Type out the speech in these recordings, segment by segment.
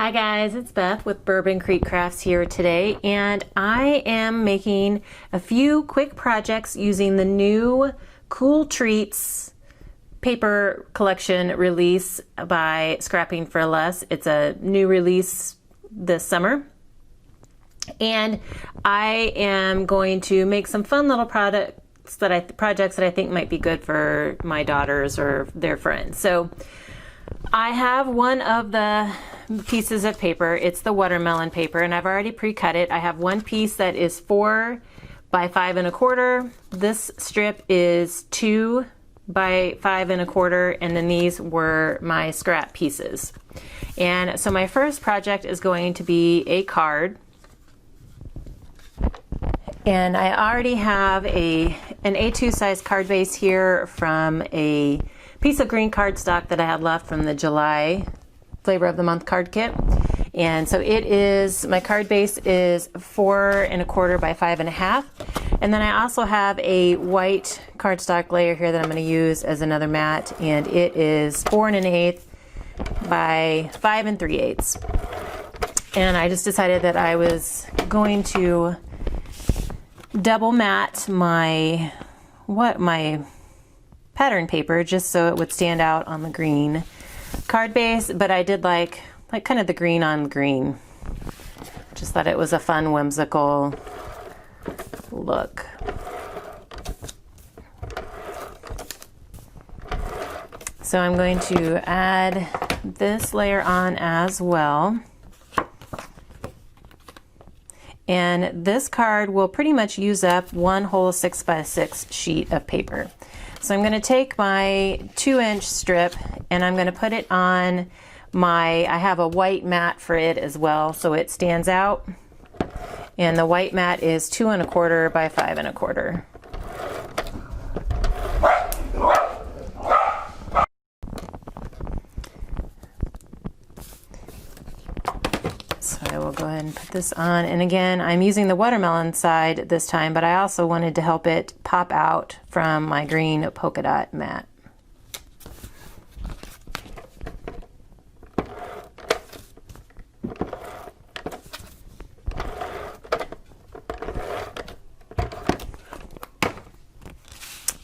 Hi guys, it's Beth with Bourbon Creek Crafts here today, and I am making a few quick projects using the new Cool Treats paper collection release by Scrapping for Less. It's a new release this summer, and I am going to make some fun little projects that I think might be good for my daughters or their friends. So I have one of the pieces of paper. It's the watermelon paper, and I've already pre-cut it. I have one piece that is 4 by 5 1/4. This strip is 2 by 5 1/4, and then these were my scrap pieces. And so my first project is going to be a card. And I already have an A2 size card base here from a piece of green cardstock that I had left from the July Flavor of the Month card kit. And so my card base is 4 1/4 by 5 1/2. And then I also have a white cardstock layer here that I'm going to use as another mat, and it is 4 1/8 by 5 3/8. And I just decided that I was going to double mat my pattern paper just so it would stand out on the green card base, but I did like kind of the green on green. Just thought it was a fun, whimsical look. So I'm going to add this layer on as well. And this card will pretty much use up one whole 6 by 6 sheet of paper. So I'm going to take my 2-inch strip and I'm going to put it on I have a white mat for it as well, so it stands out. And the white mat is 2 1/4 by 5 1/4. So I will go ahead and put this on. And again, I'm using the watermelon side this time, but I also wanted to help it pop out from my green polka dot mat.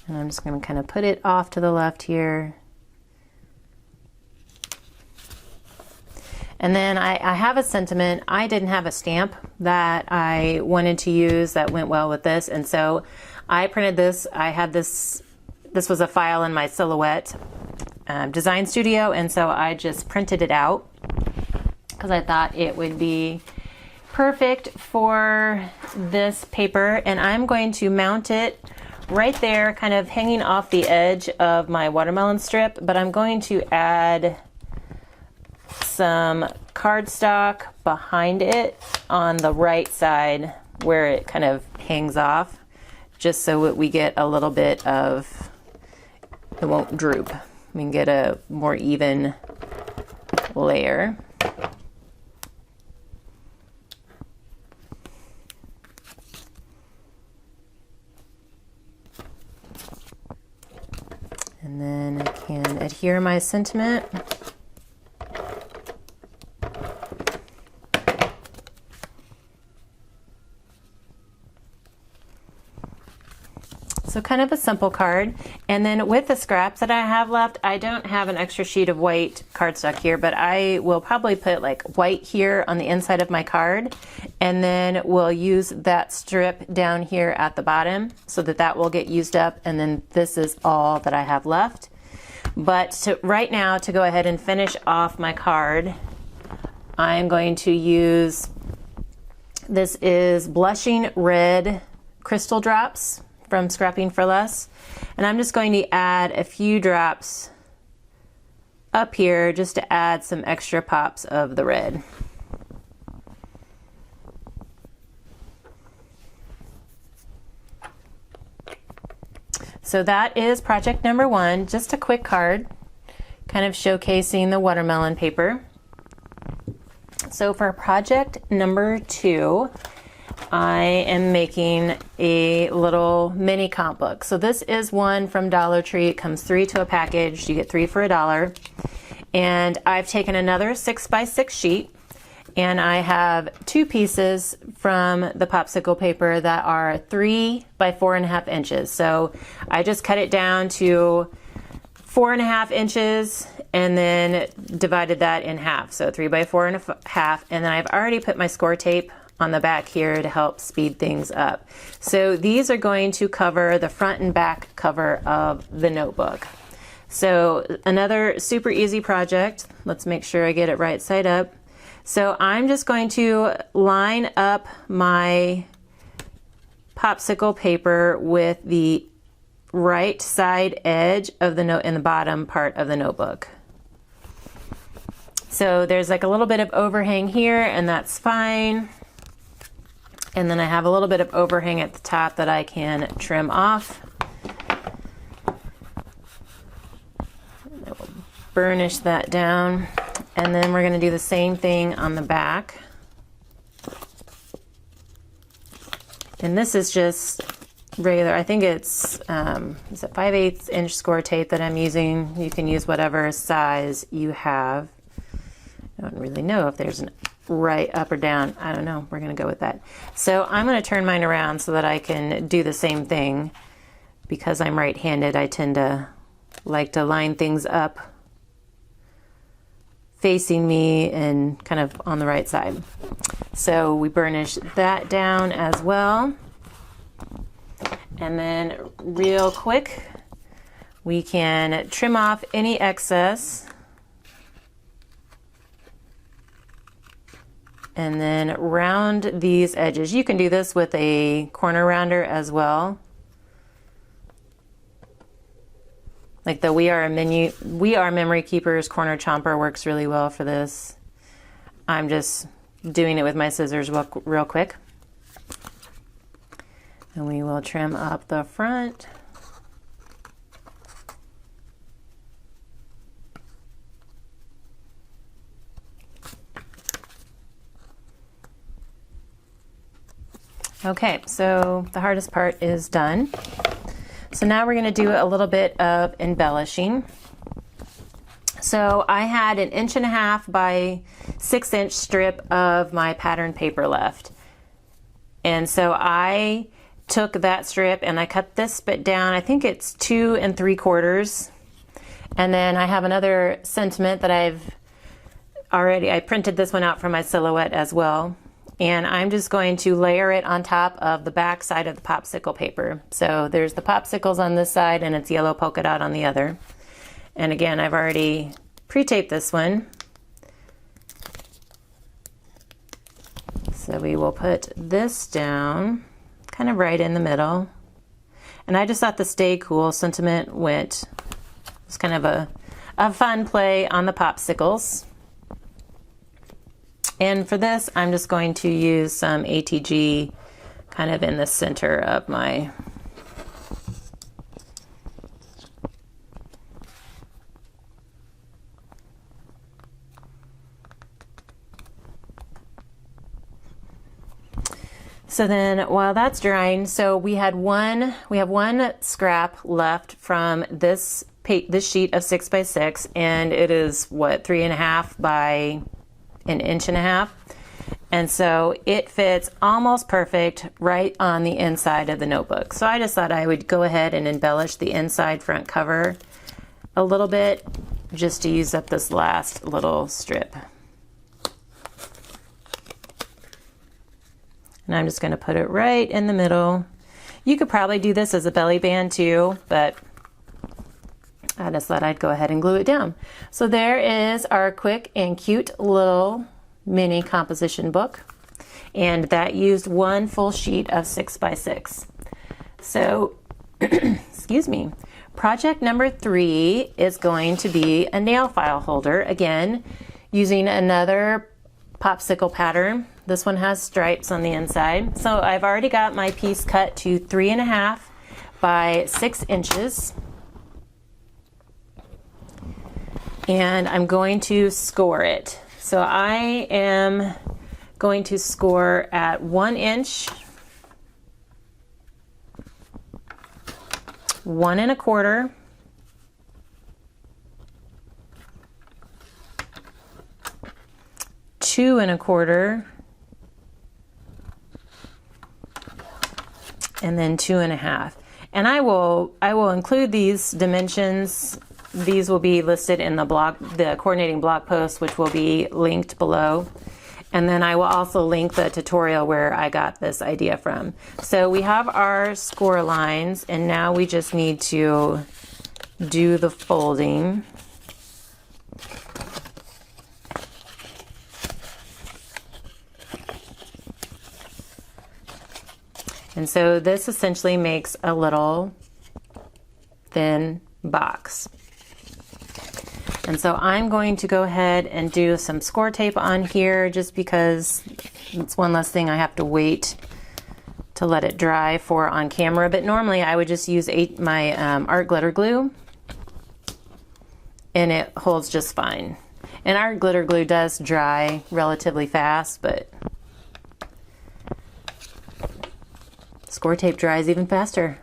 And I'm just going to kind of put it off to the left here. And then I have a sentiment. I didn't have a stamp that I wanted to use that went well with this, and so I printed this. I had this was a file in my Silhouette design studio, and so I just printed it out because I thought it would be perfect for this paper. And I'm going to mount it right there, kind of hanging off the edge of my watermelon strip, but I'm going to add some cardstock behind it on the right side where it kind of hangs off, just so that we get a little bit of, it won't droop. We can get a more even layer. And then I can adhere my sentiment. So kind of a simple card. And then with the scraps that I have left, I don't have an extra sheet of white cardstock here, but I will probably put like white here on the inside of my card, and then we'll use that strip down here at the bottom so that will get used up, and then this is all that I have left. But right now, to go ahead and finish off my card, I'm going to use, this is Blushing Red Crystal Drops from Scrapping for Less, and I'm just going to add a few drops up here just to add some extra pops of the red. So that is project number 1, just a quick card, kind of showcasing the watermelon paper. So for project number 2, I am making a little mini comp book. So this is one from Dollar Tree. It comes 3 to a package. You get 3 for $1. And I've taken another 6 by 6 sheet. And I have 2 pieces from the popsicle paper that are 3 by 4.5 inches. So I just cut it down to 4.5 inches and then divided that in half. So 3 by 4.5. And then I've already put my score tape on the back here to help speed things up. So these are going to cover the front and back cover of the notebook. So another super easy project. Let's make sure I get it right side up. So I'm just going to line up my popsicle paper with the right side edge of the note in the bottom part of the notebook. So there's like a little bit of overhang here, and that's fine. And then I have a little bit of overhang at the top that I can trim off. I will burnish that down. And then we're going to do the same thing on the back. And this is just regular, I think it's is it 5/8 inch score tape that I'm using. You can use whatever size you have. I don't really know if there's an right up or down. I don't know. We're going to go with that. So I'm going to turn mine around so that I can do the same thing. Because I'm right-handed, I tend to like to line things up facing me and kind of on the right side. So we burnish that down as well. And then real quick, we can trim off any excess. And then round these edges. You can do this with a corner rounder as well. Like the We Are Memory Keepers corner chomper works really well for this. I'm just doing it with my scissors real quick. And we will trim up the front. Okay, so the hardest part is done. So now we're going to do a little bit of embellishing. So I had 1.5 inch by 6 inch strip of my pattern paper left. And so I took that strip and I cut this bit down. I think it's 2 3/4. And then I have another sentiment that I printed this one out for my silhouette as well. And I'm just going to layer it on top of the back side of the popsicle paper. So there's the popsicles on this side and it's yellow polka dot on the other. And again, I've already pre-taped this one. So we will put this down kind of right in the middle. And I just thought the Stay Cool sentiment was kind of a fun play on the popsicles. And for this, I'm just going to use some ATG kind of in the center of my So then while that's drying, so we have one scrap left from this sheet of 6 by 6, and it is what, 3.5 by 1.5 inches. And so it fits almost perfect right on the inside of the notebook. So I just thought I would go ahead and embellish the inside front cover a little bit just to use up this last little strip. And I'm just going to put it right in the middle. You could probably do this as a belly band too, but I just thought I'd go ahead and glue it down. So there is our quick and cute little mini composition book. And that used one full sheet of 6 by 6. So, excuse me. Project number 3 is going to be a nail file holder. Again, using another popsicle pattern. This one has stripes on the inside. So I've already got my piece cut to 3.5 by 6 inches. And I'm going to score it. So I am going to score at 1 inch, 1 1/4, 2 2 1/4, and then 2 1/2. And I will include these dimensions. These will be listed in the coordinating blog post, which will be linked below. And then I will also link the tutorial where I got this idea from. So we have our score lines, and now we just need to do the folding. And so this essentially makes a little thin box. And so I'm going to go ahead and do some score tape on here just because it's one less thing I have to wait to let it dry for on camera. But normally I would just use my art glitter glue, and it holds just fine. And art glitter glue does dry relatively fast, but score tape dries even faster.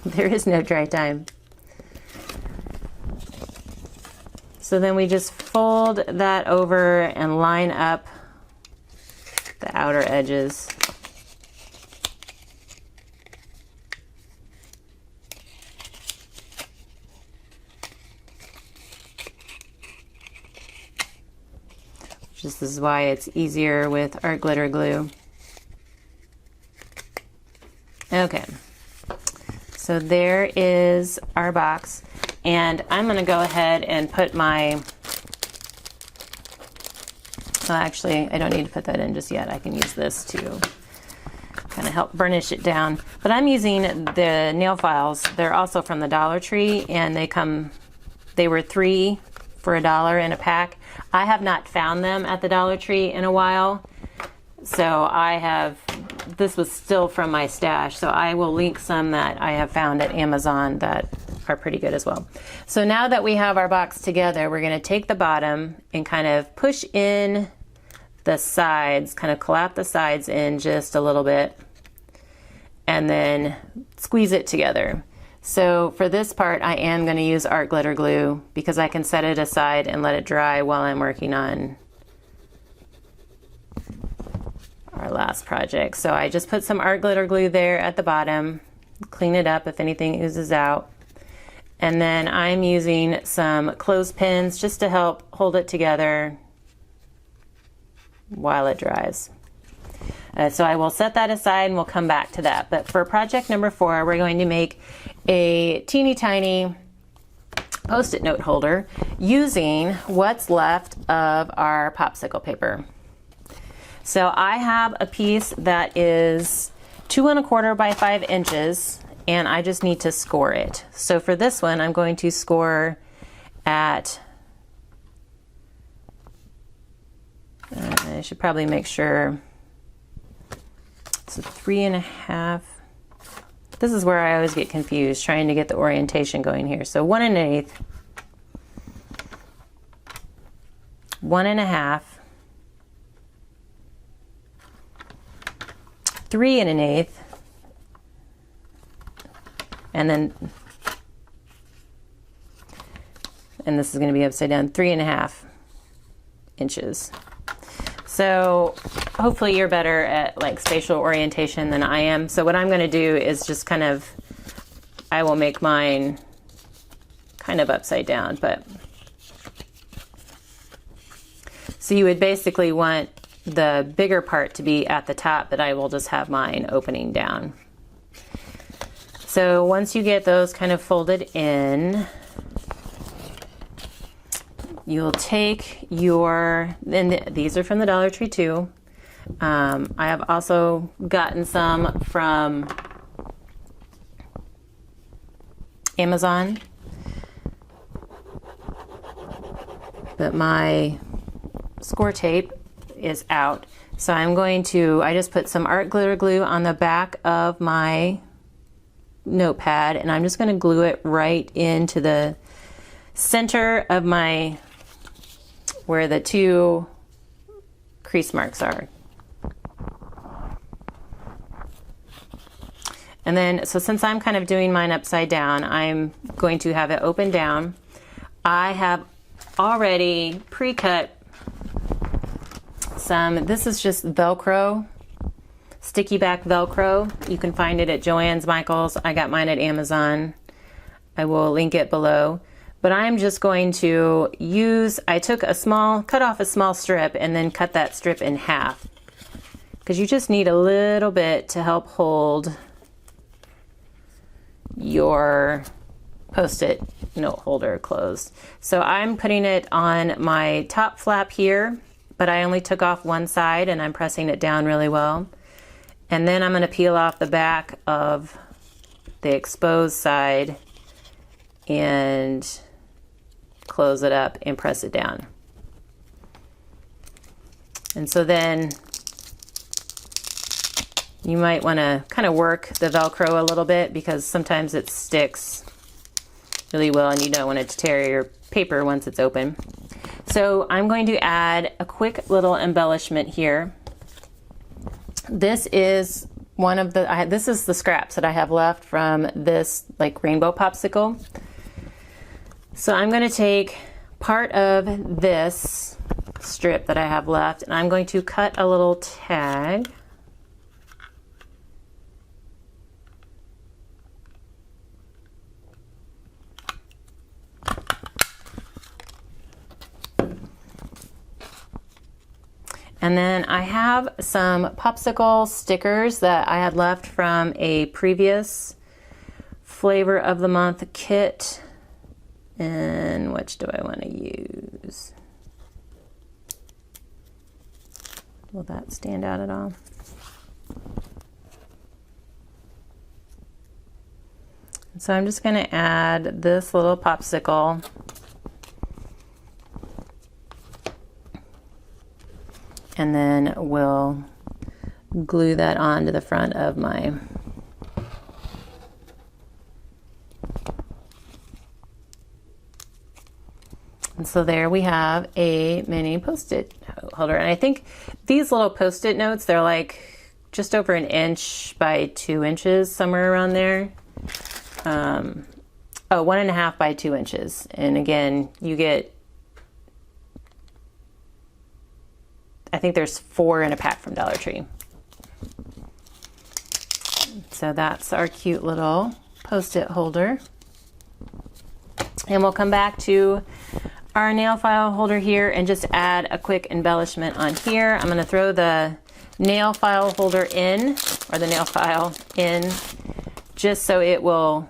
There is no dry time. So then we just fold that over and line up the outer edges. This is why it's easier with art glitter glue. Okay, so there is our box. And I'm going to go ahead and put my, well, actually, I don't need to put that in just yet. I can use this to kind of help burnish it down. But I'm using the nail files. They're also from the Dollar Tree, and they were 3 for $1 in a pack. I have not found them at the Dollar Tree in a while. So this was still from my stash. So I will link some that I have found at Amazon that are pretty good as well. So now that we have our box together, we're going to take the bottom and kind of push in the sides, kind of collapse the sides in just a little bit, and then squeeze it together. So for this part, I am going to use art glitter glue because I can set it aside and let it dry while I'm working on our last project. So I just put some art glitter glue there at the bottom, clean it up if anything oozes out. And then I'm using some clothespins just to help hold it together while it dries. So I will set that aside and we'll come back to that. But for project number 4, we're going to make a teeny tiny Post-it note holder using what's left of our popsicle paper. So I have a piece that is 2 1/4 by 5 inches, and I just need to score it. So for this one, I'm going to score at, I should probably make sure, it's a 3 1/2. This is where I always get confused, trying to get the orientation going here. So 1 1/8, 1 1/2, 3 1/8, and this is going to be upside down, 3 1/2 inches. So hopefully you're better at like spatial orientation than I am. So what I'm going to do is just kind of, I will make mine kind of upside down, but so you would basically want the bigger part to be at the top, but I will just have mine opening down. So once you get those kind of folded in, you'll take your, and these are from the Dollar Tree too. I have also gotten some from Amazon, but my score tape is out. So I'm going to, I just put some art glitter glue on the back of my notepad, and I'm just going to glue it right into the center of my, where the 2 crease marks are. And then, so since I'm kind of doing mine upside down, I'm going to have it open down. I have already pre-cut this is just Velcro, sticky back Velcro. You can find it at Joann's, Michael's. I got mine at Amazon. I will link it below. But I'm just going to I cut off a small strip and then cut that strip in half. Because you just need a little bit to help hold your Post-it note holder closed. So I'm putting it on my top flap here, but I only took off one side and I'm pressing it down really well. And then I'm going to peel off the back of the exposed side and close it up and press it down. And so then you might want to kind of work the Velcro a little bit because sometimes it sticks really well and you don't want it to tear your paper once it's open. So I'm going to add a quick little embellishment here. This is this is the scraps that I have left from this like rainbow popsicle. So I'm going to take part of this strip that I have left and I'm going to cut a little tag. And then I have some popsicle stickers that I had left from a previous flavor of the month kit. And which do I want to use? Will that stand out at all? So I'm just going to add this little popsicle. And then we'll glue that onto the front of my and so there we have a mini Post-it holder. And I think these little Post-it notes, they're like just over 1 inch by 2 inches, somewhere around there. 1.5 by 2 inches. And again, you get, I think there's 4 in a pack from Dollar Tree. So that's our cute little Post-it holder. And we'll come back to our nail file holder here and just add a quick embellishment on here. I'm going to throw the nail file holder in, or the nail file in, just so it will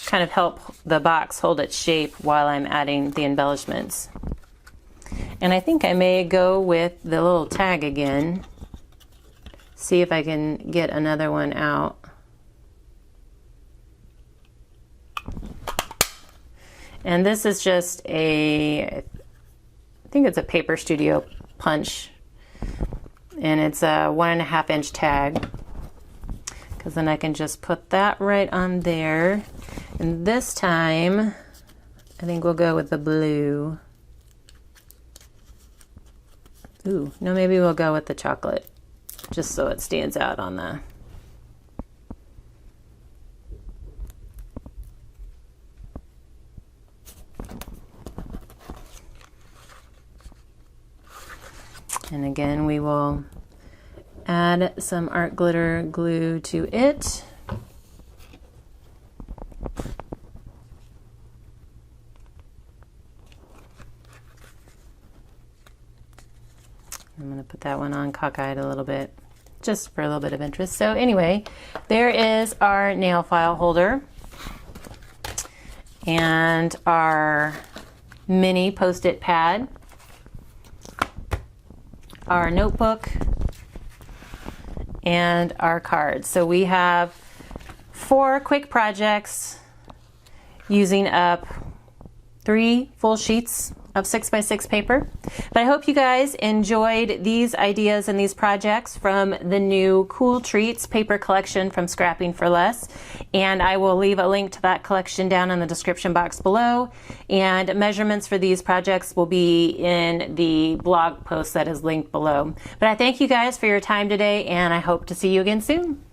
kind of help the box hold its shape while I'm adding the embellishments. And I think I may go with the little tag again, see if I can get another one out. And this is just I think it's a Paper Studio punch, and it's a 1.5 inch tag, because then I can just put that right on there. And this time, I think we'll go with the blue. Ooh, no, maybe we'll go with the chocolate, just so it stands out on the... And again, we will add some art glitter glue to it. I'm going to put that one on cockeyed a little bit, just for a little bit of interest. So anyway, there is our nail file holder and our mini Post-it pad, our notebook, and our cards. So we have 4 quick projects using up 3 full sheets of 6x6 paper. But I hope you guys enjoyed these ideas and these projects from the new Cool Treats paper collection from Scrapping for Less. And I will leave a link to that collection down in the description box below. And measurements for these projects will be in the blog post that is linked below. But I thank you guys for your time today, and I hope to see you again soon.